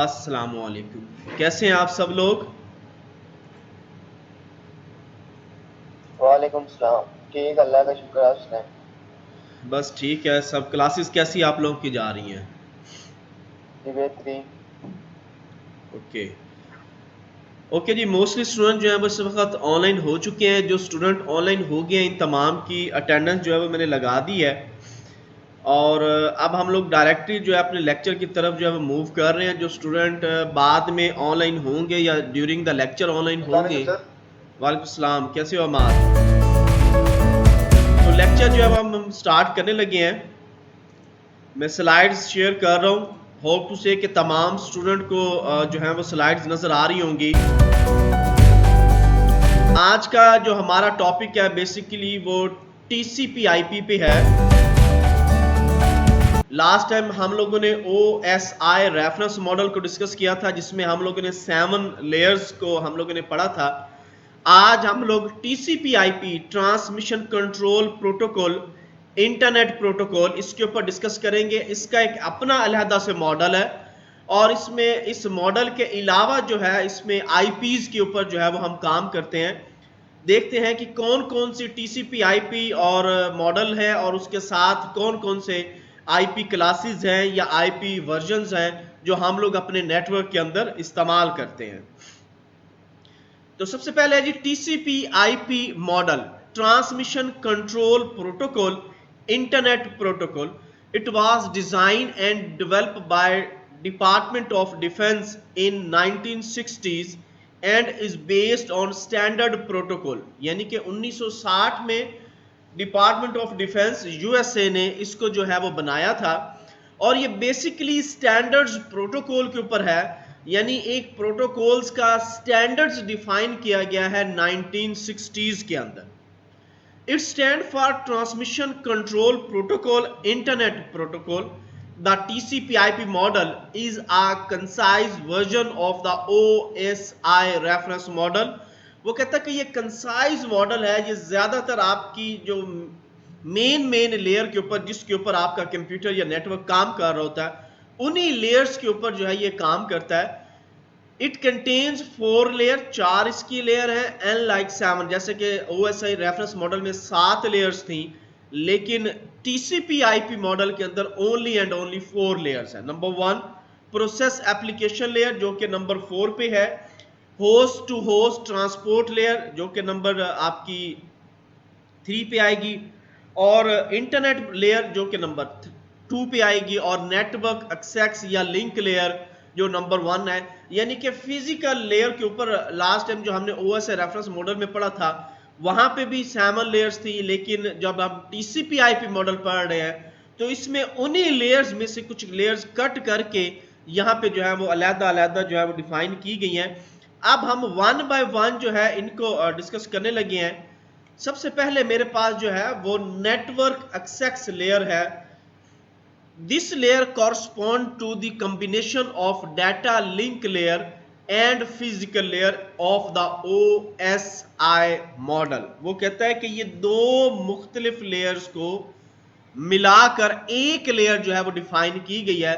अस्सलामुअलैकुम। कैसे हैं आप सब लोग? वालेकुम सलाम। ठीक, अल्लाह का शुक्र है उसने। बस ठीक है सब। क्लासेस कैसी आप लोगों की जा रही हैं? जी बेहतरीन। ओके ओके जी। मोस्टली स्टूडेंट जो है बस वक्त ऑनलाइन हो चुके हैं। जो स्टूडेंट ऑनलाइन हो गए हैं इन तमाम की अटेंडेंस जो है वो मैंने लगा दी है। और अब हम लोग डायरेक्टली जो है अपने लेक्चर की तरफ जो है वो मूव कर रहे हैं। जो स्टूडेंट बाद में ऑनलाइन होंगे या ड्यूरिंग द लेक्चर ऑनलाइन अस्सलाम वालेकुम होंगे। सर। वालेकुम सलाम, कैसे हो अमार? तो लेक्चर जो है वो हम स्टार्ट करने लगे हैं। मैं स्लाइड्स शेयर कर रहा हूँ। होप टू से कि तमाम स्टूडेंट को जो है वो स्लाइड्स नज़र आ रही होंगी। आज का जो हमारा टॉपिक है बेसिकली वो टीसीपी आईपी पे है। लास्ट टाइम हम लोगों ने OSI रेफरेंस मॉडल को डिस्कस किया था, जिसमें हम लोगों ने 7 लेयर्स को हम लोगों ने पढ़ा था। आज हम लोग TCP IP transmission control protocol internet protocol इसके ऊपर डिस्कस करेंगे। इसका एक अपना अलहदा से मॉडल है और इसमें इस मॉडल के अलावा जो है इसमें आईपीज के ऊपर जो है वो हम काम करते हैं। देखते हैं कि कौन कौन सी टीसीपी आईपी और मॉडल है और उसके साथ कौन कौन से आईपी क्लासेस हैं या आईपी वर्जन्स हैं जो हम लोग अपने नेटवर्क के अंदर इस्तेमाल करते हैं। तो सबसे पहले है जी TCP IP model, transmission control protocol internet protocol. It was design and developed by department of defence in 1960s and is based on standard protocol. यानी कि 1960 में डिपार्टमेंट ऑफ डिफेंस यूएसए ने इसको जो है वो बनाया था और ये बेसिकली स्टैंडर्ड्स प्रोटोकॉल के ऊपर है। यानी एक प्रोटोकॉल्स का स्टैंडर्ड्स डिफाइन किया गया है 1960s के अंदर। It stand for transmission control protocol internet protocol. The TCP/IP model is a concise version of the OSI reference model। वो कहता है कि ये कंसाइज मॉडल है। ये ज्यादातर आपकी जो मेन लेयर के ऊपर जिसके ऊपर आपका कंप्यूटर या नेटवर्क काम कर रहा होता है उन्हीं लेयर्स के ऊपर जो है ये काम करता है। इट कंटेन्स 4 लेयर, 4 इसकी लेयर है एंड लाइक 7। जैसे कि OSI रेफरेंस मॉडल में 7 लेयर्स थी, लेकिन TCP IP मॉडल के अंदर ओनली एंड ओनली 4 लेयर्स है। नंबर 1 प्रोसेस एप्लीकेशन लेयर जो कि नंबर 4 पे है। Host to host transport layer जो कि नंबर आपकी 3 पे आएगी। और इंटरनेट लेयर जो कि नंबर 2 पे आएगी। और नेटवर्क एक्सेस या लिंक लेयर जो नंबर 1 है। यानी कि फिजिकल लेयर के ऊपर लास्ट टाइम जो हमने OSI रेफरेंस मॉडल में पढ़ा था वहां पे भी 7 लेयर्स थी, लेकिन जब हम TCP IP मॉडल पढ़ रहे हैं तो इसमें उन्हीं लेयर्स में से कुछ लेयर्स कट करके यहाँ पे जो है वो अलग-अलग जो है वो डिफाइन की गई हैं। अब हम 1 बाय 1 जो है इनको डिस्कस करने लगे हैं। सबसे पहले मेरे पास जो है वो नेटवर्क एक्सेस लेयर है। This layer corresponds to the combination of data link layer and physical layer of the OSI model। वो कहता है कि ये दो मुख्तलिफ लेयर्स को मिलाकर एक लेयर जो है वो डिफाइन की गई है,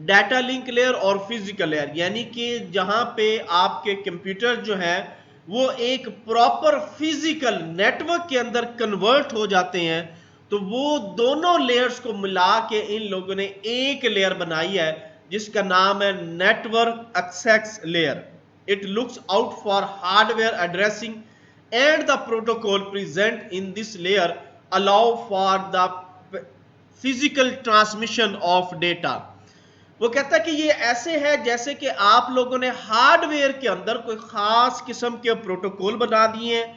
डाटा लिंक लेयर और फिजिकल लेयर। यानी कि जहां पे आपके कंप्यूटर जो है वो एक प्रॉपर फिजिकल नेटवर्क के अंदर कन्वर्ट हो जाते हैं, तो वो दोनों लेयर्स को मिला के इन लोगों ने एक लेयर बनाई है जिसका नाम है network access layer. It looks out for hardware addressing and the protocol present in this layer allow for the physical transmission of data. वो कहता है कि ये ऐसे है जैसे कि आप लोगों ने हार्डवेयर के अंदर कोई खास किस्म के प्रोटोकॉल बना दिए हैं,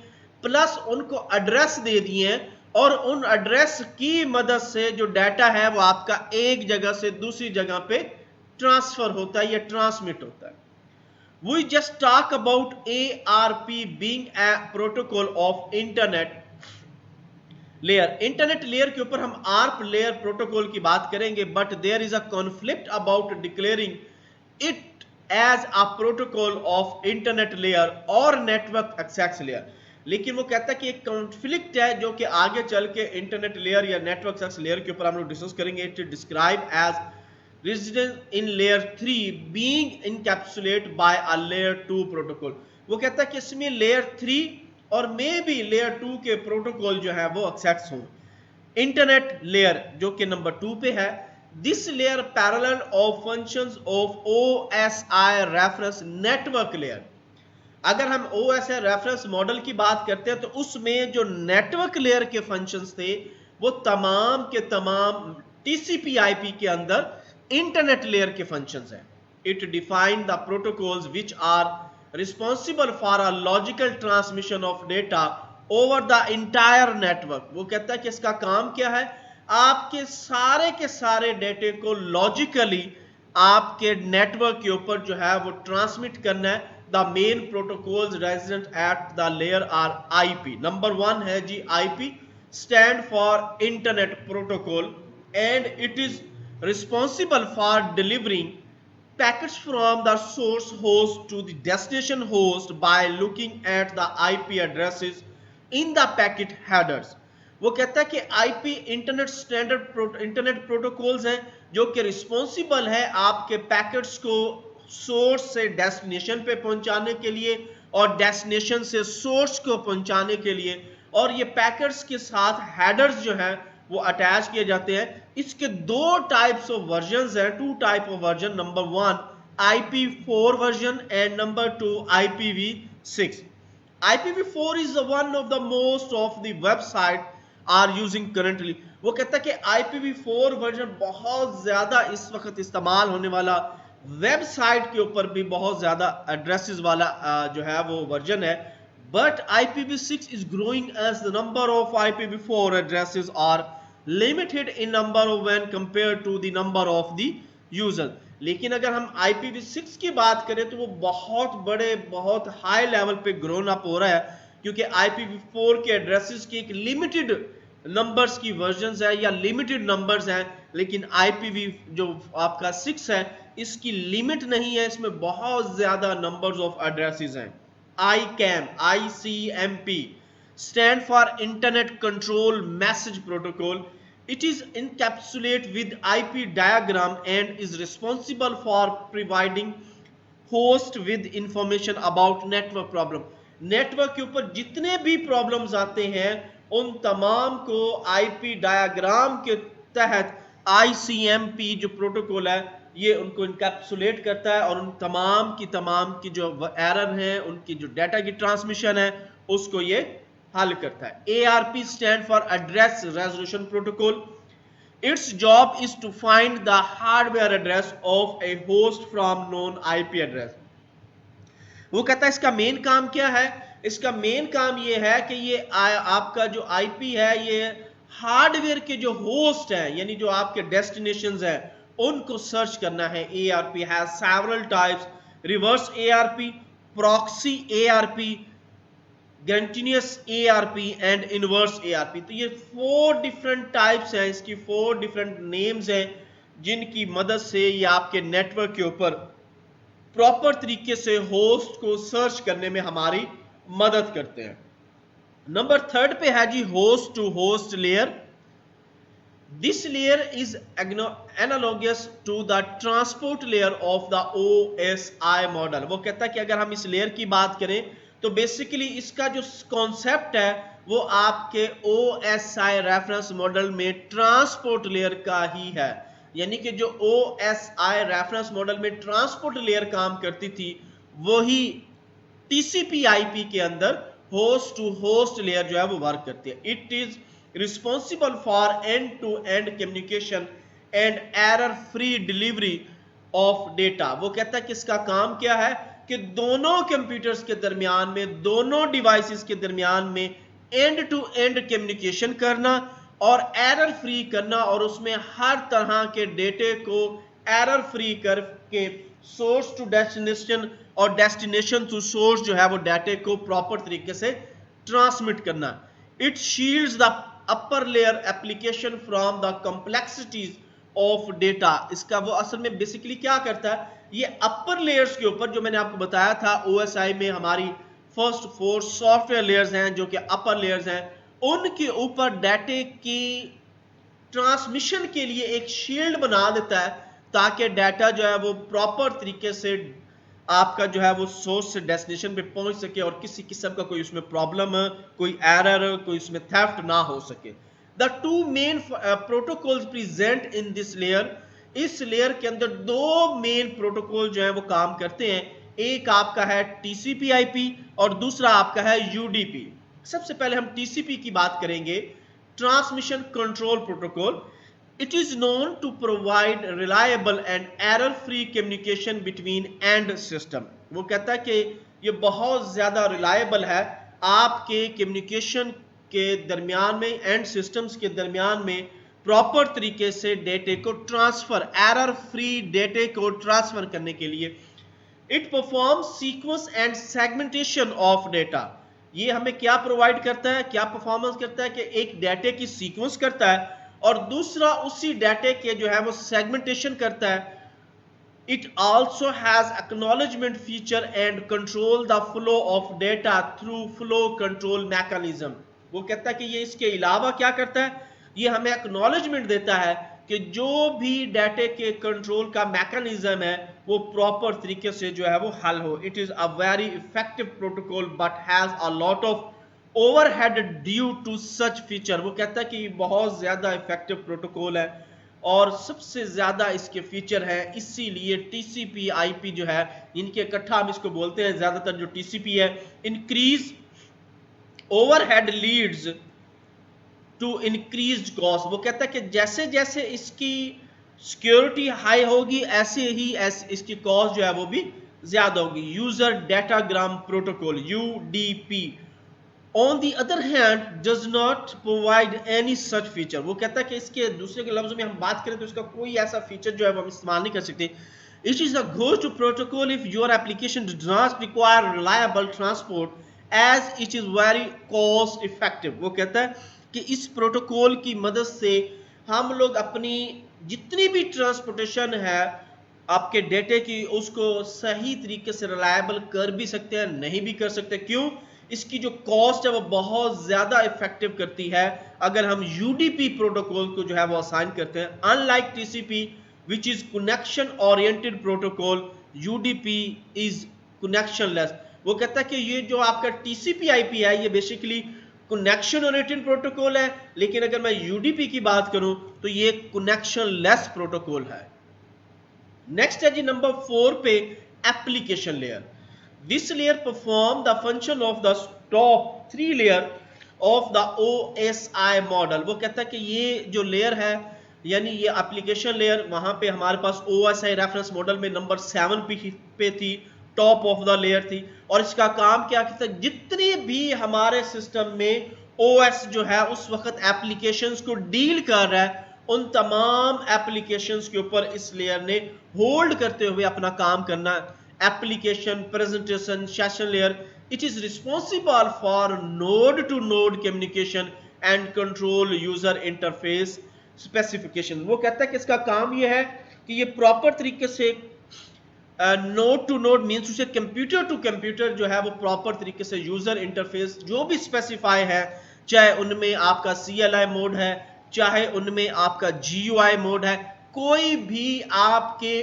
प्लस उनको एड्रेस दे दिए हैं और उन एड्रेस की मदद से जो डाटा है वो आपका एक जगह से दूसरी जगह पे ट्रांसफर होता है या ट्रांसमिट होता है। We just talk about ARP being a protocol of internet layer. Internet layer के ऊपर हम आर्प लेयर प्रोटोकॉल की बात करेंगे, but there is a conflict about declaring it as a protocol of internet layer और network access layer. लेकिन वो कहता है कि एक कॉन्फ्लिक्ट है जो कि आगे चल के इंटरनेट लेयर या नेटवर्क एक्सेस लेयर के ऊपर हम लोग डिस्कस करेंगे। It describe as resident in layer 3 being encapsulated by a layer 2 protocol। वो कहता है कि इसमें layer 3 और मे बी layer 2 के प्रोटोकॉल जो है वो एक्सेस हों। इंटरनेट लेयर जो कि नंबर 2 पे है, this layer parallel of functions of OSI reference network layer. अगर हम OSI रेफरेंस मॉडल की बात करते हैं तो उसमें जो नेटवर्क लेयर के फंक्शंस थे वो तमाम के तमाम TCP/IP के अंदर इंटरनेट लेयर के फंक्शंस हैं। It define the protocols which are responsible for a logical transmission of data over the entire network. वो कहता है कि इसका काम क्या है, आपके के सारे डेटे को लॉजिकली आपके नेटवर्क के ऊपर जो है वो ट्रांसमिट करना है। The main protocols resident at the layer are IP। Number 1 है जी IP, stand for internet protocol, and it is responsible for delivering packets from the source host to the destination host by looking at the IP addresses in the packet headers। वो कहता है कि IP internet standard internet protocols हैं जो कि responsible है आपके packets को सोर्स से डेस्टिनेशन पे पहुंचाने के लिए और डेस्टिनेशन से सोर्स को पहुंचाने के लिए, और ये पैकेट्स के साथ हेडर्स जो है वो अटैच किए जाते हैं। इसके दो टाइप्स ऑफ वर्जन्स हैं, 2 type of version. Number 1 IPv4 version and number 2 IPv6। IPv4 is one of the most of the website are using currently। वो कहता है कि IPv4 वर्जन बहुत ज्यादा इस वक्त इस्तेमाल होने वाला, वेबसाइट के ऊपर भी बहुत ज्यादा एड्रेसेस वाला जो है वो वर्जन है। But IPv6 is growing as the number of IPv4 addresses are limited in number when compared to the number of the user। लेकिन अगर हम IPv6 की बात करें तो वो बहुत बड़े, बहुत हाई लेवल पे ग्रोन अप हो रहा है, क्योंकि IPv4 के एड्रेसेस की एक लिमिटेड नंबर्स की वर्जन्स है या लिमिटेड नंबर्स हैं, लेकिन IPv जो आपका 6 है इसकी लिमिट नहीं है, इसमें बहुत ज्यादा नंबर्स ऑफ एड्रेसेस हैं। ICMP stand for Internet Control Message Protocol। It is encapsulated with IP diagram and is responsible for providing host with information about network problem। Network के ऊपर जितने भी प्रॉब्लम्स आते हैं उन तमाम को IP डायग्राम के तहत ICMP जो प्रोटोकॉल है ये उनको इनकैप्सुलेट करता है और उन तमाम की जो एरर है, उनकी जो डाटा की ट्रांसमिशन है उसको ये हल करता है। ARP stand for address resolution protocol. Its job is to find the hardware address of a host from known IP address. वो कहता है इसका मेन काम क्या है, इसका मेन काम ये है कि ये आपका जो IP है ये हार्डवेयर के जो होस्ट है यानी जो आपके डेस्टिनेशंस है उनको सर्च करना है। ARP has several types, reverse ARP, proxy ARP, continuous ARP and inverse ARP। तो ये 4 डिफरेंट टाइप्स हैं, इसकी 4 डिफरेंट नेम्स हैं जिनकी मदद से ये आपके नेटवर्क के ऊपर प्रॉपर तरीके से होस्ट को सर्च करने में हमारी मदद करते हैं। नंबर 3 पे है जी host to host layer. This layer is analogous to the transport layer of the OSI model। वो कहता है कि अगर हम इस लेयर की बात करें तो बेसिकली इसका जो कॉन्सेप्ट है वो आपके OSI रेफरेंस मॉडल में ट्रांसपोर्ट लेयर का ही है, यानी कि जो OSI रेफरेंस मॉडल में ट्रांसपोर्ट लेयर काम करती थी वही TCP/IP के अंदर होस्ट टू होस्ट लेयर जो है वो वर्क करती है। It is responsible for end-to-end communication and error-free delivery of data। वो कहता है कि इसका काम क्या है कि दोनों कंप्यूटर्स के दरमियान में, दोनों डिवाइसेस के दरमियान में एंड टू एंड कम्युनिकेशन करना और एरर फ्री करना और उसमें हर तरह के डेटे को एरर फ्री करके सोर्स टू डेस्टिनेशन और डेस्टिनेशन टू सोर्स जो है वो डाटे को प्रॉपर तरीके से ट्रांसमिट करना। It shields the upper layer application from the complexities of data. इसका वो असल में बेसिकली क्या करता है, ये अपर लेयर्स के ऊपर जो मैंने आपको बताया था OSI में हमारी फर्स्ट 4 सॉफ्टवेयर लेयर्स हैं जो कि अपर लेयर्स हैं, उनके ऊपर डाटे की ट्रांसमिशन के लिए एक शील्ड बना देता है ताकि डाटा जो है वो प्रॉपर तरीके से आपका जो है वो सोर्स से डेस्टिनेशन पे पहुंच सके और किसी किस्म का कोई उसमें प्रॉब्लम, कोई एरर, कोई उसमें थेफ्ट ना हो सके। The two main protocols present in this layer, इस लेयर के अंदर दो मेन प्रोटोकॉल जो है वो काम करते हैं। एक आपका है TCP/IP और दूसरा आपका है UDP। सबसे पहले हम TCP की बात करेंगे, transmission control protocol. It is known to provide reliable and error-free communication between end system। वो कहता है कि ये बहुत ज्यादा रिलायबल है आपके कम्युनिकेशन के दरमियान में, एंड सिस्टम्स के दरमियान में प्रॉपर तरीके से डेटे को ट्रांसफर, एरर फ्री डेटे को ट्रांसफर करने के लिए। It perform sequence and segmentation of data. ये हमें क्या प्रोवाइड करता है, क्या परफॉर्मेंस करता है कि एक डेटे की सीक्वेंस करता है और दूसरा उसी डेटे के जो है वो सेगमेंटेशन करता है। It also has acknowledgement feature and control the flow of data through flow control mechanism. वो कहता है कि ये इसके अलावा क्या करता है, ये हमें एक्नॉलेजमेंट देता है कि जो भी डेटे के कंट्रोल का मैकेनिज्म है वो प्रॉपर तरीके से जो है वो हल हो। It is a very effective protocol but has a lot of overhead due to such feature. वो कहता है कि बहुत ज्यादा इफेक्टिव प्रोटोकॉल है और सबसे ज्यादा इसके फीचर है, इसीलिए TCP/IP जो है, इनके इकट्ठा हम इसको बोलते हैं, ज्यादातर जो TCP है, increase overhead leads to increased cost. वो कहता है कि जैसे जैसे इसकी सिक्योरिटी हाई होगी ऐसे ही इसकी कॉस्ट जो है वो भी ज्यादा होगी। User datagram protocol UDP on the other hand does not provide any such feature। वो कहता है कि इसके दूसरे के लफ्जों में हम बात करें तो इसका कोई ऐसा फीचर जो है वो हम इस्तेमाल नहीं कर सकते। It is a go-to protocol if your application does not require reliable transport as it is very cost effective। वो कहता है कि इस प्रोटोकॉल की मदद से हम लोग अपनी जितनी भी ट्रांसपोर्टेशन है आपके डेटे की, उसको सही तरीके से रिलायबल कर भी सकते हैं, नहीं भी कर सकते। क्यों? इसकी जो कॉस्ट है वो बहुत ज्यादा इफेक्टिव करती है अगर हम UDP प्रोटोकॉल को जो है वो असाइन करते हैं। Unlike TCP which is connection oriented protocol, UDP is connectionless। वो कहता है कि ये जो आपका TCP/IP है ये बेसिकली कनेक्शन ओरिएंटेड प्रोटोकॉल है, लेकिन अगर मैं UDP की बात करूं तो ये कनेक्शनलेस प्रोटोकॉल है। नेक्स्ट है जी नंबर 4 पे application layer. This layer perform the function of the top 3 layer of the OSI model। वो कहता है कि ये जो लेयर है, यानी ये एप्लीकेशन लेयर, वहां पे हमारे पास OSI रेफरेंस मॉडल में नंबर 7 पे थी, टॉप ऑफ द लेयर थी। और इसका काम क्या कहता है, जितनी भी हमारे सिस्टम में OS जो है उस वक्त एप्लीकेशंस को डील कर रहा है, उन तमाम एप्लीकेशंस के ऊपर इस लेयर ने होल्ड करते हुए अपना काम करना है। Application presentation session layer, it is responsible for node to node communication and control user interface specification। वो कहता है कि इसका काम ये है कि ये प्रॉपर तरीके से नोड टू नोड मींस उसे कंप्यूटर टू कंप्यूटर जो है वो प्रॉपर तरीके से यूजर इंटरफेस जो भी स्पेसिफाई है, चाहे उनमें आपका CLI मोड है, चाहे उनमें आपका GUI मोड है, कोई भी आपके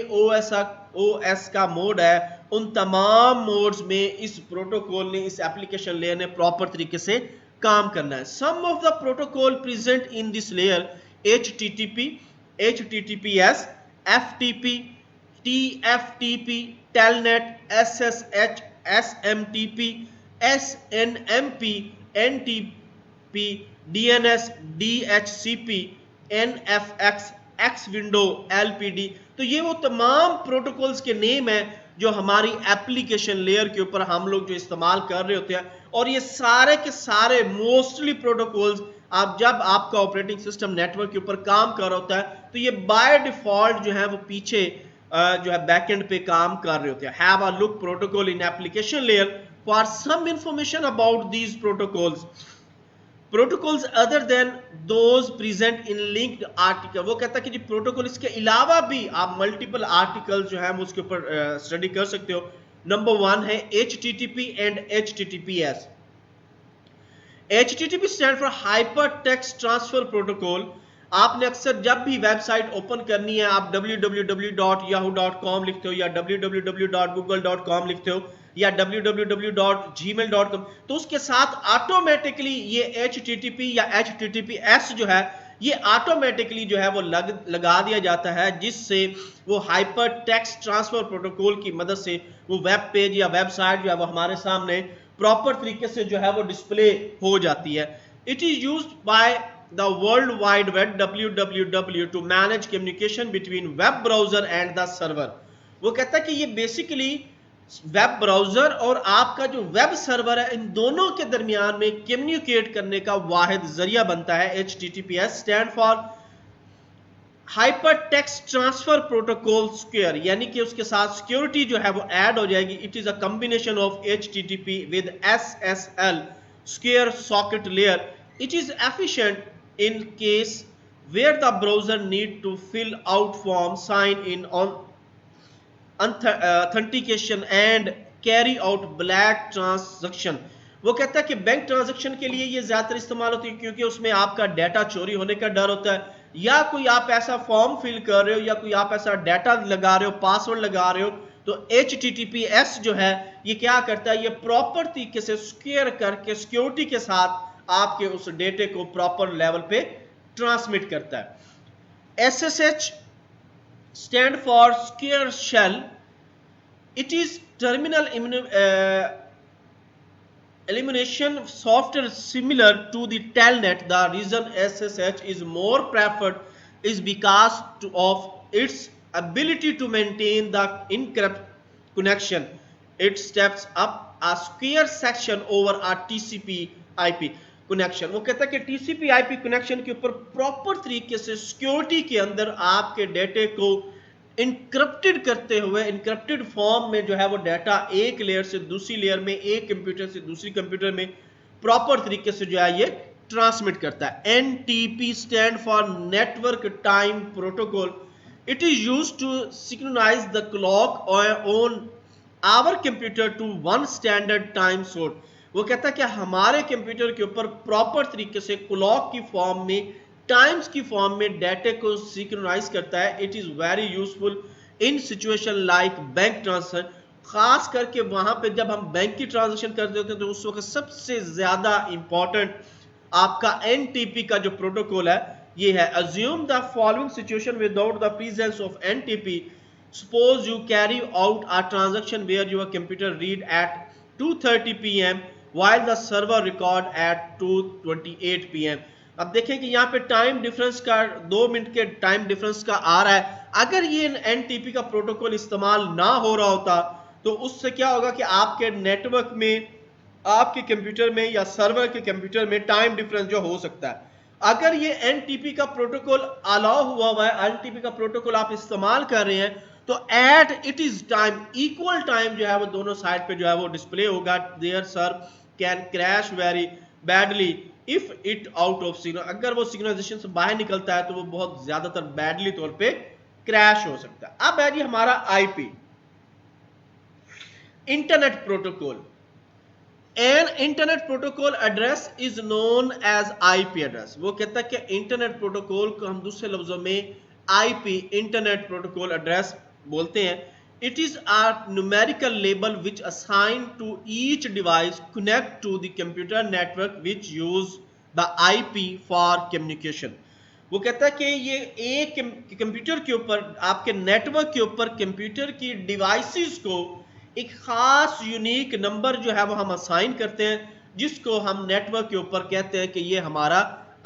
OS का मोड है, उन तमाम मोड्स में इस प्रोटोकॉल ने, इस एप्लीकेशन लेयर ने प्रॉपर तरीके से काम करना है। Some of the protocol present in this layer HTTP, HTTPS, FTP, TFTP, Telnet, SSH, SMTP, SNMP, NTP, DNS, DHCP, NFX, X-Window, LPD। तो ये वो तमाम प्रोटोकॉल्स के नेम है जो हमारी एप्लीकेशन लेयर के ऊपर हम लोग जो इस्तेमाल कर रहे होते हैं। और ये सारे के सारे मोस्टली प्रोटोकॉल्स आप जब आपका ऑपरेटिंग सिस्टम नेटवर्क के ऊपर काम कर रहा होता है तो ये बाय डिफॉल्ट जो है वो पीछे जो है बैकएंड पे काम कर रहे होते हैं। Have a look protocol in application layer for some information about these protocols, protocols other than those present in linked article. वो कहता है कि जी प्रोटोकॉल इसके अलावा भी आप मल्टीपल आर्टिकल जो है उसके ऊपर स्टडी कर सकते हो। नंबर 1 है HTTP and HTTPS। HTTP stand for hyper text transfer protocol आपने अक्सर जब भी वेबसाइट ओपन करनी है आप www.yahoo.com लिखते हो या www.google.com लिखते हो या www.gmail.com, तो उसके साथ ऑटोमेटिकली ये HTTP या HTTPS जो है ये ऑटोमेटिकली जो है वो लगा दिया जाता है, जिससे वो हाइपर टेक्स्ट ट्रांसफर प्रोटोकॉल की मदद से वो वेब पेज या वेबसाइट जो है वो हमारे सामने प्रॉपर तरीके से जो है वो डिस्प्ले हो जाती है। It is used by the world wide web www to manage communication between web browser and the server. वो कहता है कि ये बेसिकली वेब ब्राउजर और आपका जो वेब सर्वर है इन दोनों के दरमियान में कम्युनिकेट करने का वाहिद जरिया बनता है। HTTPS stand for hyper text transfer protocol square, यानी कि उसके साथ सिक्योरिटी जो है वो ऐड हो जाएगी। It is a combination of HTTP with SSL square socket layer. It is efficient in case where the browser need to fill out form, sign in on authentication and carry out black transaction। वो कहता है कि bank transaction के लिए ये ज्यादातर इस्तेमाल होती है क्योंकि उसमें आपका डाटा चोरी होने का डर होता है, या कोई आप ऐसा फॉर्म फिल कर रहे हो या कोई आप ऐसा डाटा लगा रहे हो, पासवर्ड लगा रहे हो, तो HTTPS जो है ये क्या करता है, ये प्रॉपर तरीके से स्क्वायर करके सिक्योरिटी के साथ आपके उस डेटे को प्रॉपर लेवल पे ट्रांसमिट करता है। SSH stand for secure shell. It is terminal elimination software similar to the telnet. The reason SSH is more preferred is because of its ability to maintain the encrypt connection. It steps up a secure section over a TCP IP connection. वो कहता है कि TCP IP connection के ऊपर proper तरीके से security के अंदर आपके डेटे को इनक्रप्टेड करते हुए इनक्रप्टेड फॉर्म में जो है वो डाटा एक लेयर से दूसरी लेयर में, एक कंप्यूटर से दूसरी कंप्यूटर में प्रॉपर तरीके से जो है ये ट्रांसमिट करता है। NTP stand for network time protocol. It is used to synchronize the clock on our computer to one standard time zone. वो कहता है कि हमारे कंप्यूटर के ऊपर प्रॉपर तरीके से क्लॉक की फॉर्म में, टाइम्स की फॉर्म में डाटा को सिंक्रोनाइज करता है। It is very useful in situation like bank transfer, खास करके वहां पे जब हम बैंक की ट्रांजैक्शन करते होते हैं तो उस वक्त सबसे ज्यादा इंपॉर्टेंट आपका NTP का जो प्रोटोकॉल है ये है। Assume the following situation without the presence of NTP। Suppose you carry out a transaction where your computer read at 2:30 PM while the server record at 2:28 PM। अब देखें कि यहाँ पे टाइम डिफरेंस का 2 मिनट के टाइम डिफरेंस का आ रहा है। अगर ये NTP का प्रोटोकॉल इस्तेमाल ना हो रहा होता तो उससे क्या होगा कि आपके नेटवर्क में, आपके कंप्यूटर में या सर्वर के कंप्यूटर में टाइम डिफरेंस जो हो सकता है। अगर ये NTP का प्रोटोकॉल अलाउ हुआ है, NTP का प्रोटोकॉल आप इस्तेमाल कर रहे हैं, तो at it is time, equal time जो है वो दोनों साइड पे जो है वो डिस्प्ले होगा। There server can crash very badly if it out of signal. अगर वो सिग्नलाइजेशन से बाहर निकलता है तो वो बहुत ज्यादातर बैडली तौर पे क्रैश हो सकता है। अब है जी हमारा IP internet protocol. An internet protocol address is known as IP address. वो कहता है कि इंटरनेट प्रोटोकॉल को हम दूसरे लफ्जों में IP इंटरनेट प्रोटोकॉल एड्रेस बोलते हैं। It is a numerical label which assigned to each device connect to the computer network which use the IP for communication। वो कहता है कि ये एक कंप्यूटर के ऊपर, आपके नेटवर्क के ऊपर कंप्यूटर की डिवाइसेस को एक खास यूनिक नंबर जो है वो हम असाइन करते हैं, जिसको हम नेटवर्क के ऊपर कहते हैं कि ये हमारा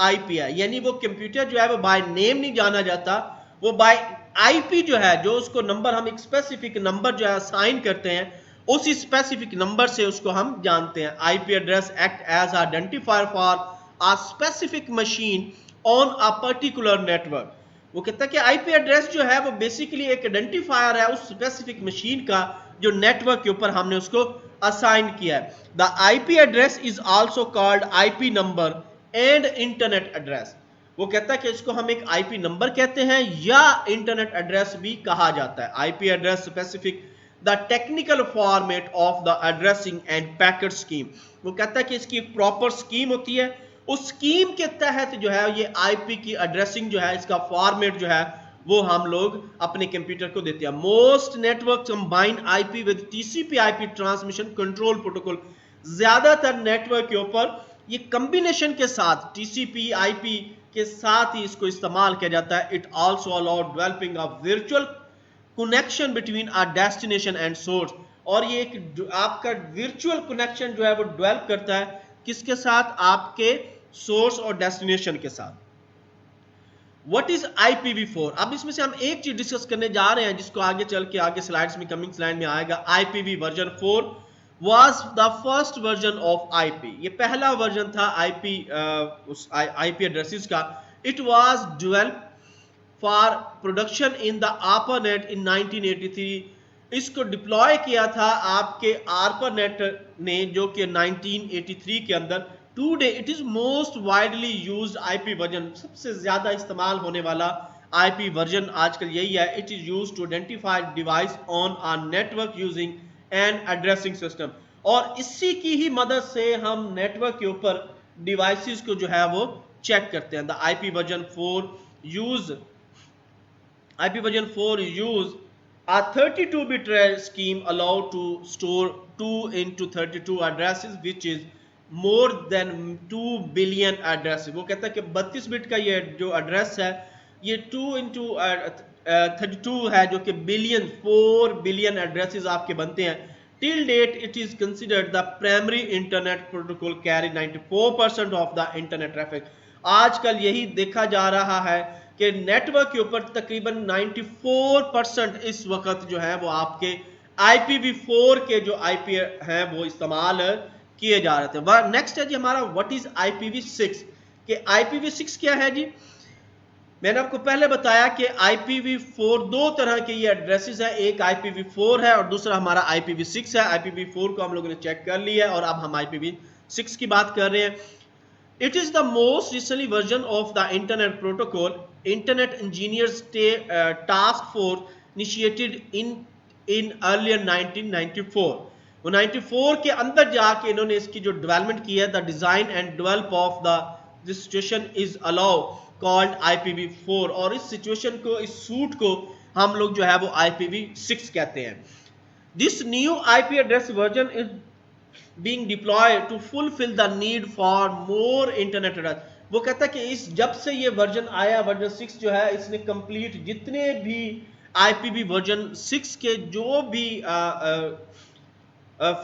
IP है। यानी वो कंप्यूटर जो है वो बाय नेम नहीं जाना जाता, वो बाय IP जो है, जो उसको नंबर हम एक स्पेसिफिक नंबर जो है असाइन करते हैं, उसी स्पेसिफिक नंबर से उसको हम जानते हैं। IP address act as identifier for a specific machine on a particular network. वो कहता है कि IP एड्रेस जो है वो बेसिकली एक आइडेंटिफायर है उस स्पेसिफिक मशीन का जो नेटवर्क के ऊपर हमने उसको असाइन किया है। The IP address is also called IP number and internet address. वो कहता है कि इसको हम एक IP नंबर कहते हैं या इंटरनेट एड्रेस भी कहा जाता है। IP address specific the technical format of the addressing end packet scheme. वो कहता है कि इसकी एक प्रॉपर स्कीम होती है उस स्कीम के तहत जो है ये आईपी की एड्रेसिंग जो है, इसका फॉर्मेट जो है वो हम लोग अपने कंप्यूटर को देते हैं। Most network combine IP with TCP IP transmission control protocol. ज्यादातर नेटवर्क के ऊपर ये कॉम्बिनेशन के साथ टीसीपी आईपी के साथ ही इसको इस्तेमाल किया जाता है। It also allow developing a virtual connection between a destination and source. और ये एक आपका वर्चुअल कनेक्शन जो है वो डेवलप करता है किसके साथ? आपके सोर्स और डेस्टिनेशन के साथ। What is IPv4? अब इसमें से हम एक चीज डिस्कस करने जा रहे हैं जिसको आगे चल के आगे स्लाइड्स में, कमिंग स्लाइड में आएगा। IPv version 4 was the first version of IP। ये पहला वर्जन था IP एड्रेसेस का। It was developed for production in the ARPANET in 1983। इसको डिप्लॉय किया था आपके ARPANET ने, जो कि 1983 के अंदर। Today it is most widely used IP version, सबसे ज्यादा इस्तेमाल होने वाला IP वर्जन आजकल यही है। It is used to identify device on a network using and addressing system. और इसी की ही मदद से हम नेटवर्क के ऊपर डिवाइसेस को जो है वो चेक करते हैं। The IP version 4 use a 32-bit scheme allowed to store 2 into 32 addresses which is more than 2 billion addresses। वो कहता है कि 32 बिट का ये जो एड्रेस है ये 2 into 32 है, जो कि 4 बिलियन एड्रेसेस आपके बनते हैं। Till date it is considered the primary internet protocol carry 94% of the internet traffic. आजकल यही देखा जा रहा है कि नेटवर्क के ऊपर तकरीबन 94% इस वक्त जो है वो आपके IPv4 के जो IP हैं वो इस्तेमाल किए जा रहे थे। नेक्स्ट है जी हमारा व्हाट इज IPv6। कि IPv6 क्या है जी? मैंने आपको पहले बताया कि IPv4 दो तरह के ये एड्रेसेस है, एक IPv4 है और दूसरा हमारा IPv6 है। IPv4 को हम लोगों ने चेक कर लिया है और अब हम IPv6 की बात कर रहे हैं। It is the most recently version of the Internet Protocol. Internet Engineers Task Force initiated in earlier 1994। वो 94 के अंदर जाके इन्होंने इसकी जो डेवलपमेंट की है, the design and develop of the situation is allow called IPv4। और इस सिचुएशन को, इस सूट को हम लोग जो है वो IPv6 कहते हैं। This new IP address version is being deployed to fulfill the need for more internet address। वो कहता है कि इस जब से ये वर्जन आया, वर्जन 6 जो है, इसने कंप्लीट जितने भी IPv वर्जन 6 के जो भी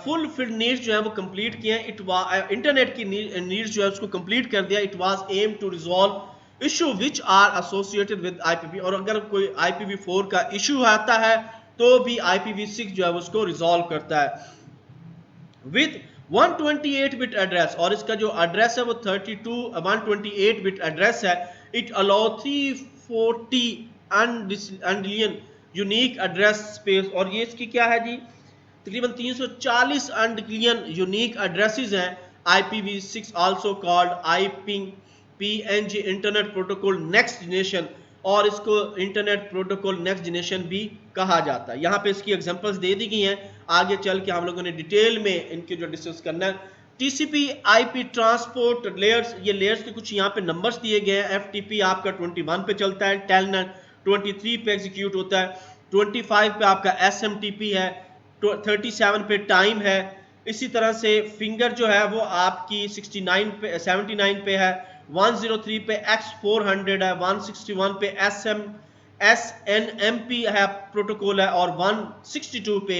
फुलफिल्ड नीड्स जो है वो कंप्लीट किए हैं। इंटरनेट की नीड्स जो है उसको कंप्लीट कर दिया। It was aim to resolve issue which are associated with IPv। और अगर कोई IPv4 का इशू आता है तो भी IPv6 जो है उसको रिजॉल्व करता है विद 128 बिट एड्रेस। और इसका जो एड्रेस है वो 128 बिट एड्रेस है। It allow 340 undecillion unique address space. और ये इसकी क्या है जी? तकरीबन 340 अनडिलियन यूनिक एड्रेसेस हैं। IPv6 also called PNG internet protocol next generation, और इसको इंटरनेट प्रोटोकॉल नेक्स्ट जनरेशन भी कहा जाता है। यहाँ पे इसकी एग्जांपल्स दे दी गई हैं, आगे चल के हम लोगों ने डिटेल में इनके जो डिस्कस करना है। TCP IP ट्रांसपोर्ट लेयर्स, ये लेयर्स के कुछ यहाँ पे नंबर्स दिए गए हैं। FTP आपका 21 पे चलता है, टेलनेट 23 पे एग्जीक्यूट होता है, 25 पे आपका SMTP है, 37 पे टाइम है। इसी तरह से फिंगर जो है वो आपकी 79 पे है, 103 पे X400 है, 161 पे SNMP है प्रोटोकॉल है, और 162 पे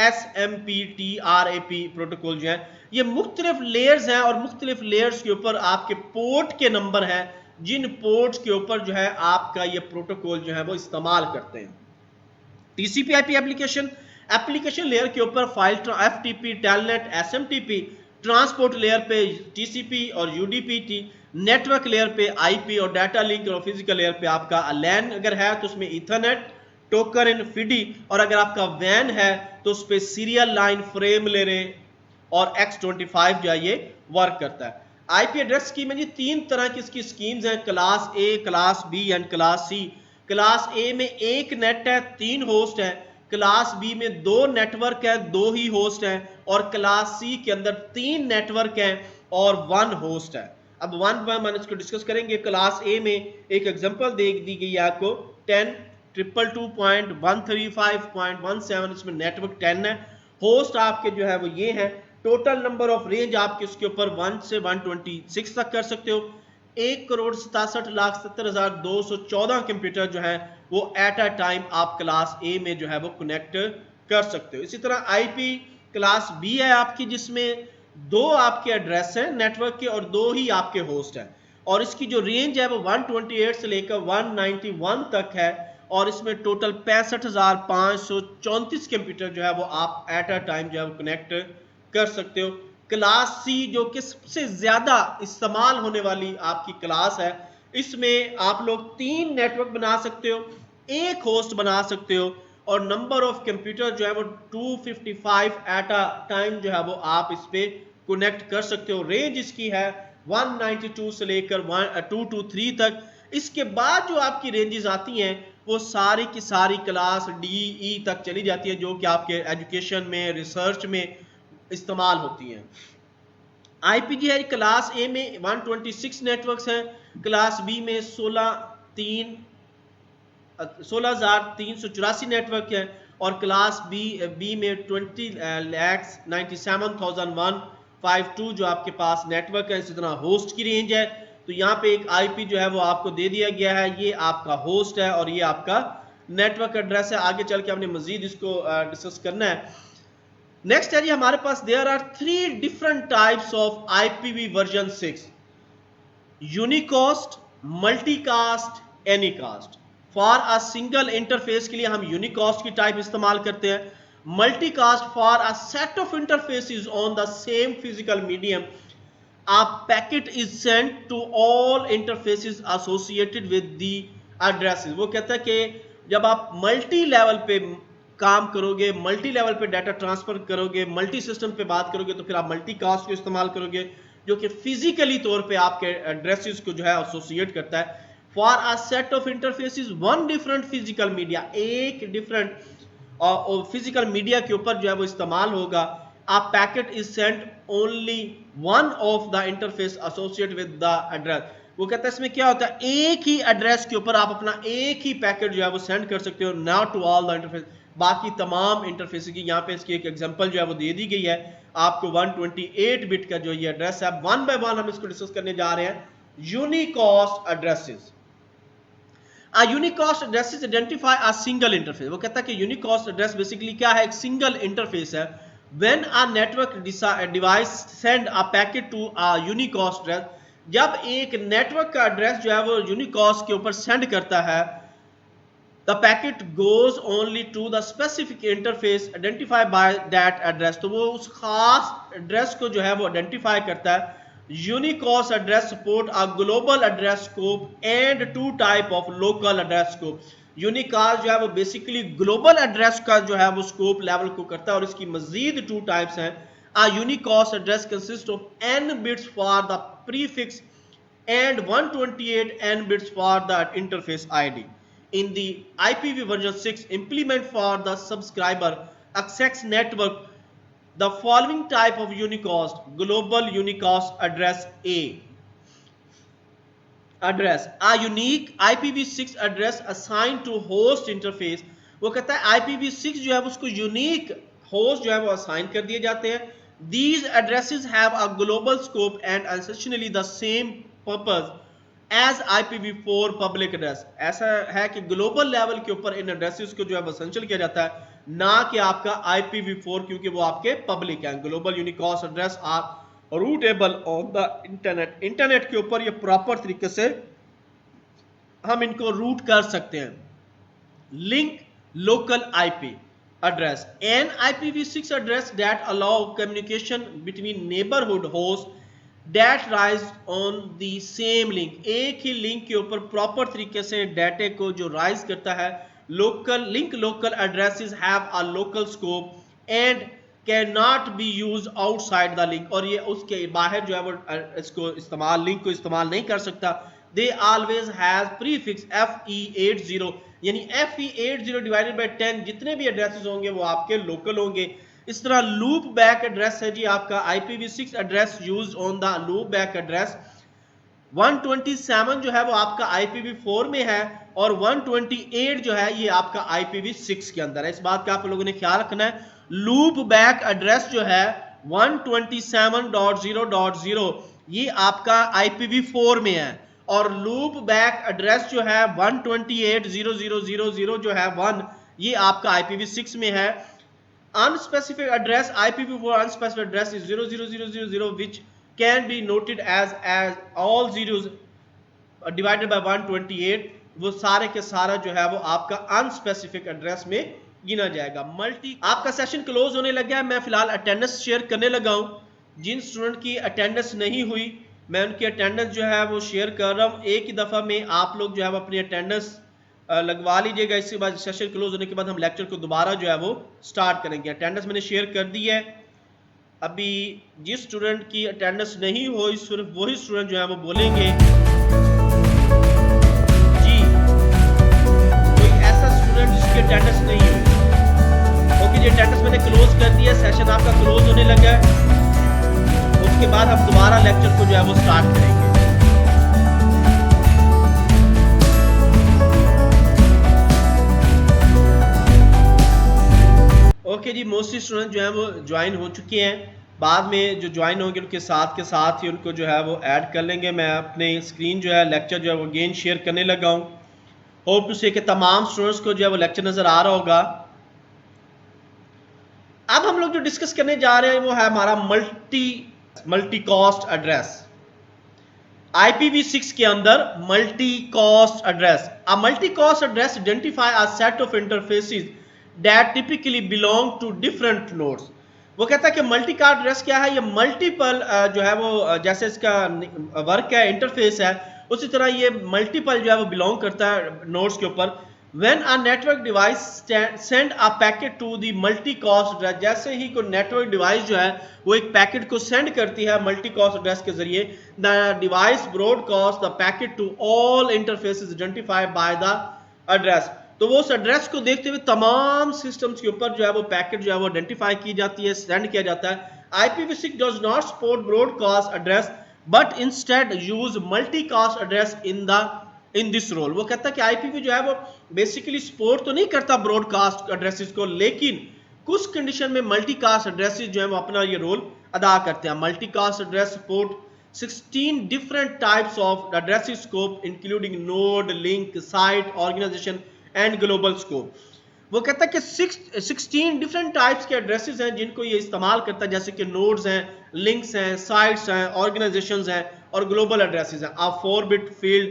SMPTRAP प्रोटोकॉल जो है। ये मुख्तलिफ लेयर्स हैं और मुख्तलिफ लेयर्स के ऊपर आपके पोर्ट के नंबर हैं, जिन पोर्ट्स के ऊपर जो है आपका ये प्रोटोकॉल जो है वो इस्तेमाल करते हैं। TCP IP एप्लीकेशन लेयर के ऊपर file FTP, telnet, SMTP, transport layer पे TCP और UDP, नेटवर्क लेयर पे IP और डाटा लिंक, और फिजिकल लेयर पे आपका LAN अगर है तो उसमें ईथरनेट, टोकर इन FIDI, और अगर आपका WAN है तो उस पर सीरियल लाइन, फ्रेम लेयर और X25 जो है ये वर्क करता है। IP एड्रेस स्कीम में जी 3 तरह की इसकी स्कीम्स हैं, class A, class B and class C। Class A में एक नेट है, 3 होस्ट है। क्लास B में 2 नेटवर्क है, 2 ही होस्ट हैं। और क्लास C के अंदर 3 नेटवर्क हैं और 1 होस्ट है। अब वन बाय वन इसको डिस्कस करेंगे। क्लास ए में एक एग्जांपल दे दी गई है आपको 10.222.135.17, इसमें नेटवर्क 10 है, होस्ट आपके जो है वो ये है, टोटल नंबर ऑफ रेंज आपके उसके ऊपर 1 से 126 तक कर सकते हो। 1,67,70,214 कंप्यूटर जो है वो एट अ टाइम आप क्लास ए में जो है वो कनेक्ट कर सकते हो। इसी तरह आईपी क्लास बी है आपकी, जिसमें 2 आपके एड्रेस हैं नेटवर्क के और 2 ही आपके होस्ट हैं, और इसकी जो रेंज है वो 128 से लेकर 191 तक है, और इसमें टोटल 65,534 कंप्यूटर जो है वो आप एट अ टाइम जो है वो कनेक्ट कर सकते हो। क्लास सी जो कि सबसे ज्यादा इस्तेमाल होने वाली आपकी क्लास है, इसमें आप लोग 3 नेटवर्क बना सकते हो, एक होस्ट बना सकते हो, और नंबर ऑफ कंप्यूटर जो है वो 255 एट अ टाइम जो है वो आप इस पे कनेक्ट कर सकते हो। रेंज इसकी है 192 से लेकर 223 तक। इसके बाद जो आपकी रेंजेस आती हैं वो सारी की सारी क्लास DE तक चली जाती है, जो कि आपके एजुकेशन में, रिसर्च में इस्तेमाल होती हैं। IPG है क्लास ए में 126 नेटवर्क्स हैं, क्लास बी में 16,384 नेटवर्क है, और क्लास बी में 20,97,152 जो आपके पास नेटवर्क है। इसी तरह होस्ट की रेंज है, तो यहाँ पे एक IP जो है वो आपको दे दिया गया है, ये आपका होस्ट है और ये आपका नेटवर्क एड्रेस है। आगे चल के हमने मजीद इसको डिस्कस करना है। नेक्स्ट है जी हमारे पास there are 3 different types of IPv version 6, unicast, multicast, anycast. For a single interface के लिए हम यूनिकास्ट की टाइप इस्तेमाल करते हैं, multicast for a set of interfaces on the same physical medium, a packet is sent to all interfaces associated with the addresses। वो कहता है कि जब आप मल्टी लेवल पे काम करोगे, मल्टी लेवल पे डाटा ट्रांसफर करोगे, मल्टी सिस्टम पे बात करोगे, तो फिर आप मल्टीकास्ट को इस्तेमाल करोगे, जो कि फिजिकली तौर पे आपके एड्रेसेस को जो है एसोसिएट करता है। For a set of interfaces one different physical media, एक डिफरेंट फिजिकल मीडिया के ऊपर जो है वो इस्तेमाल होगा। A packet is sent only one of the interface associated with the address। वो कहता है इसमें क्या होता है, एक ही एड्रेस के ऊपर आप अपना एक ही पैकेट जो है वो सेंड कर सकते हो, not to all the interface, बाकी तमाम इंटरफेस की। यहाँ पे इसकी एक एग्जांपल जो है वो दे दी गई है आपको 128 बिट का जो ये एड्रेस है। वन बाय वन हम इसको डिस्कस करने जा रहे हैं। Unicast addresses, A unicast addresses identify a single interface। वो कहता है कि यूनिकास्ट एड्रेस बेसिकली क्या है, एक सिंगल इंटरफेस है। When a network device send a packet to a unicast address, जब एक नेटवर्क का एड्रेस जो है वो यूनिकास्ट के ऊपर सेंड करता है, the packet goes only to the specific interface identified by that address। तो वो उस खास एड्रेस को जो है वो आइडेंटिफाई करता है। Unicast address support a global address scope and 2 type of local address scope। Unicast जो है वो बेसिकली ग्लोबल एड्रेस का जो है वो स्कोप लेवल को करता है, और इसकी मजीद 2 टाइप्स हैं। A unicast address consists of n bits for the prefix and 128 n bits for the interface ID। In the IPv version 6 implement for the subscriber access network, the following type of unicast: global unicast address A address, a unique IPv6 address assigned to host interface। वो कहता है IPv6 जो है उसको unique host जो है वो assign कर दिए जाते हैं। These addresses have a global scope and essentially the same purpose as IPv4 public address। ऐसा है कि ग्लोबल लेवल के ऊपर इन एड्रेसेस को जो है एसेंशियल किया जाता है, ना कि आपका IPv4, क्योंकि वो आपके पब्लिक हैं। Global unicast address are routable on the internet, internet के ऊपर ये प्रॉपर तरीके से हम इनको रूट कर सकते हैं। Link local IP address, an IPv6 address that allow communication between neighborhood hosts that rise on the same link। एक ही लिंक के ऊपर प्रॉपर तरीके से डाटे को जो राइज करता है। Local link local addresses have a local scope and can not be use outside the link, और ये उसके बाहर जो है वो इसको इस्तेमाल, लिंक को इस्तेमाल नहीं कर सकता। They always has prefix FE80, यानी FE80 डिवाइडेड बाय 10, जितने भी एड्रेसेस होंगे वो आपके लोकल होंगे। इस तरह लूप बैक एड्रेस है जी आपका IPv6 address used on the loop back address. 127 जो है वो आपका IPv4 में है और 128 जो है ये आपका IPv6 के अंदर है। इस बात का आप लोगों ने ख्याल रखना है। लूप बैक एड्रेस जो है 127.0.0 ये आपका IPv4 में है और लूप बैक एड्रेस जो है 128.0.0.0 जो है 1 ये आपका IPv6 में है। Unspecified address IPv4 unspecified address is 00000 which can be noted as all zeros divided by 128 वो सारे के सारा जो है वो आपका अनस्पेसिफिक एड्रेस में गिना जाएगा। मल्टी आपका सेशन क्लोज होने लगा है। मैं फिलहाल अटेंडेंस शेयर करने लगा हूं। जिन स्टूडेंट की अटेंडेंस नहीं हुई मैं उनकी अटेंडेंस जो है वो शेयर कर रहा हूं। एक ही दफा में आप लोग जो है वो अपनी अटेंडेंस लगवा लीजिएगा। इसके बाद सेशन क्लोज होने के बाद हम लेक्चर को दोबारा जो है वो स्टार्ट करेंगे। अटेंडेंस मैंने शेयर कर दी है। अभी जिस स्टूडेंट की अटेंडेंस नहीं हो सिर्फ वही स्टूडेंट जो है वो बोलेंगे जी। कोई ऐसा स्टूडेंट जिसकी अटेंडेंस नहीं हो। ओके जी, अटेंडेंस मैंने क्लोज कर दिया। सेशन आपका क्लोज होने लगा है। उसके बाद हम दोबारा लेक्चर को जो है वो स्टार्ट करेंगे। ओके जी, मोस्टली स्टूडेंट जो है वो ज्वाइन हो चुके हैं। बाद में जो ज्वाइन होंगे उनके साथ के साथ ही उनको जो है वो ऐड कर लेंगे। मैं अपने स्क्रीन जो है लेक्चर जो है वो अगेन शेयर करने लगा हूँ। होप टू से कि तमाम स्टूडेंट्स को जो है वो लेक्चर नजर आ रहा होगा। अब हम लोग जो डिस्कस करने जा रहे हैं वो है हमारा मल्टी कॉस्ट एड्रेस। IPv6 के अंदर multi cost address. A multi cost address identify a set of interfaces that typically belong to different nodes। वो कहता है कि मल्टी कास्ट एड्रेस क्या है। ये मल्टीपल जो है वो जैसे इसका वर्क है इंटरफेस है उसी तरह ये मल्टीपल जो है वो बिलोंग करता है नोड्स के ऊपर। When a network device send a packet to the multi cost address, जैसे ही कोई नेटवर्क डिवाइस जो है वो एक पैकेट को सेंड करती है मल्टी कॉस्ट एड्रेस के जरिए, the device broadcast the packet to all interfaces identified by the address. तो वो उस एड्रेस को देखते हुए तमाम सिस्टम्स के ऊपर जो है वो पैकेट जो है वो आइडेंटिफाई की जाती है, सेंड किया जाता है। IPv6 does not support broadcast address but instead use multicast address in this role. वो कहता है कि IPv जो है वो बेसिकली सपोर्ट तो नहीं करता ब्रॉडकास्ट एड्रेसेस को, लेकिन कुछ कंडीशन में मल्टीकास्ट एड्रेसेस जो है वो अपना ये रोल अदा करते हैं। Multicast address support 16 different types of address scope including node, link, site, organization and global scope. वो कहता है कि 16 डिफरेंट टाइप्स के एड्रेसेस हैं जिनको ये इस्तेमाल करता है, जैसे कि नोड्स हैं, लिंक्स हैं, साइट्स हैं, ऑर्गेनाइजेशंस हैं और ग्लोबल एड्रेसेस हैं। A 4-bit field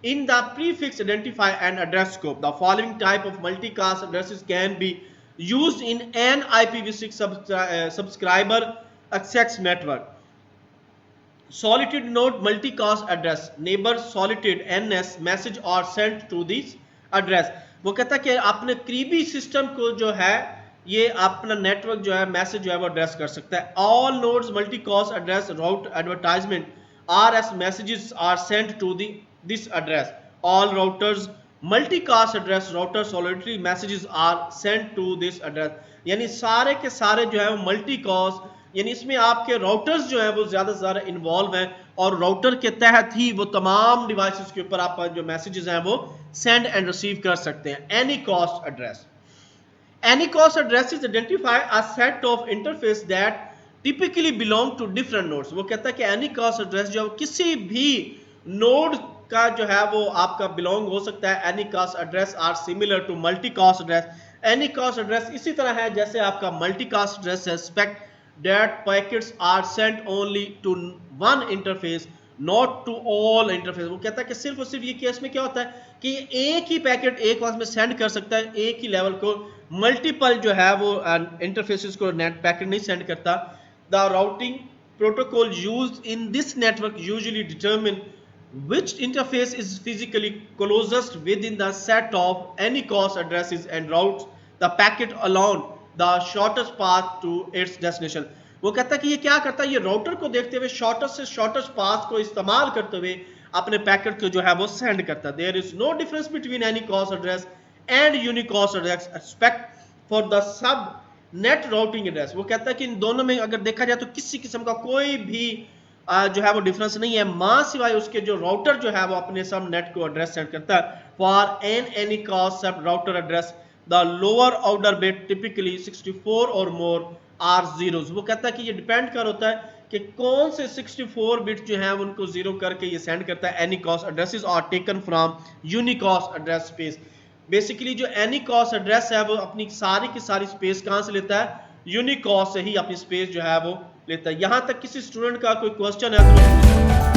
in the prefix identify and address scope. The following type of multicast addresses can be used in an IPv6 subscriber access network. Solitude node multicast address neighbor solitude NS message or sent to this address। वो कहता है कि अपने करीबी system को जो है ये अपना नेटवर्क जो है मैसेज जो है वो एड्रेस कर सकता है। All nodes multicast address route advertisement RS messages are sent to this address। all routers multicast address router solitary messages are sent to this address। यानी सारे के सारे जो है वो मल्टीकास्ट, यानी इसमें आपके राउटर्स जो है वो ज्यादा से ज्यादा इन्वॉल्व हैं और राउटर के तहत ही वो तमाम डिवाइसेस के ऊपर आप जो मैसेजेस हैं वो सेंड एंड रिसीव कर सकते हैं। Anycast address identify a set of interface that typically belong to different nodes. वो कहता है कि एनी कॉस्ट एड्रेस जो किसी भी नोड का जो है वो आपका बिलोंग हो सकता है। Anycast address are similar to multicast address. Anycast address इसी तरह है जैसे आपका मल्टी कॉस्ट एड्रेस है। Expect that packets are sent only to one interface not to all interface। वो कहता है कि सिर्फ और सिर्फ ये केस में क्या होता है कि एक ही पैकेट एक वक्त में सेंड कर सकता है, एक ही लेवल को मल्टीपल जो है वो इंटरफेसेस को नेट पैकेट नहीं सेंड करता। The routing protocol used in this network usually determine which interface is physically closest within the set of any cost addresses and routes the packet along the shortest path to its destination। वो कहता है कि ये क्या करता है, ये router को देखते हुए शॉर्टेस्ट से शॉर्टेस्ट पाथ को इस्तेमाल करते हुए अपने पैकेट को जो है वो सेंड करता है। There is no difference between anycast address and unicast address expect for the subnet routing address. वो कहता है कि इन दोनों में अगर देखा जाए तो किसी किस्म का कोई भी जो है वो डिफरेंस नहीं है, मां सिवाय उसके जो राउटर जो है वो अपने सब नेट को एड्रेस सेंड करता है। For any concept router address the lower order bit typically 64 और मोर आर जीरोस। वो कहता है कि ये डिपेंड कर होता है कि कौन से 64 बिट जो है उनको जीरो करके ये सेंड करता है। Anycast addresses are taken from unicast address space. Basically जो एनी कॉस्ट एड्रेस है वो अपनी सारी की सारी स्पेस कहां से लेता है, यूनिकॉस्ट से ही अपनी स्पेस जो है वो लेता है। यहां तक किसी स्टूडेंट का कोई क्वेश्चन है तो